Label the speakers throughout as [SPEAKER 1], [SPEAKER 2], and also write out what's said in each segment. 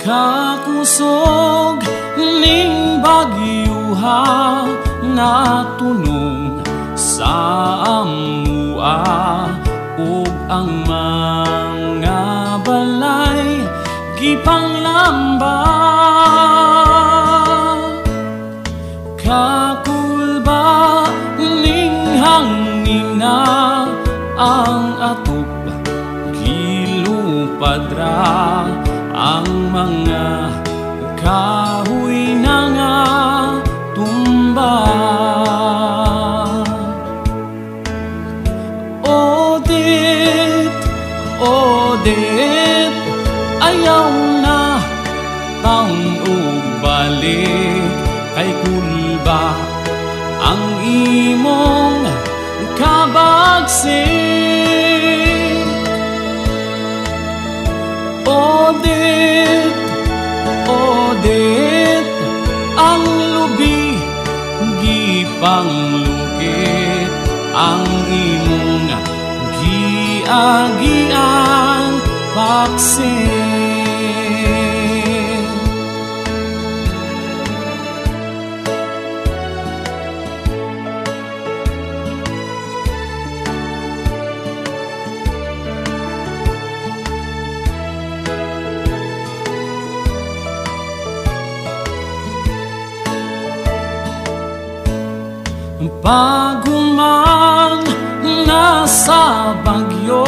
[SPEAKER 1] Kakusog ning bagyuha na tunong sa amua ug ang mga balay gipanglamba. Kakulba ning hangina ang atop gilupadra ang mga kahoy na nga tumba. Odit, Odit, ayaw na taon ug balik kay kulba ang imong kabagsik. Odit, Odit, ang lubi gipanglukit ang imong giagian paksin. Paguman na sa bagyo,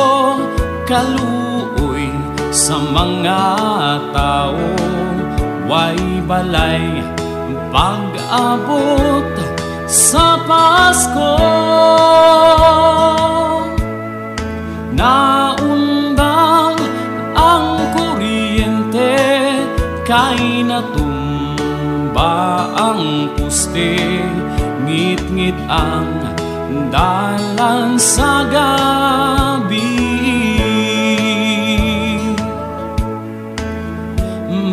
[SPEAKER 1] kaluoy sa mga tao, way balay pag-abot sa Pasko. Naundang ang kuryente, kay natumba ang puste. Ngit-ngit ang dalan sa gabi.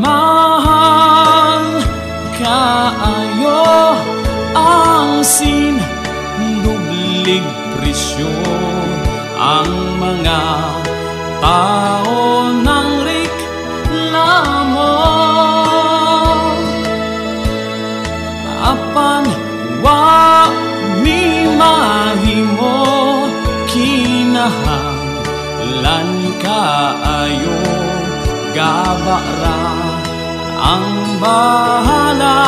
[SPEAKER 1] Mahal kaayo ang sinublig presyo, ang mga tao ng reklamo. Apan wa mi mahimo, kinahanglan kaayo, gabara ang bahala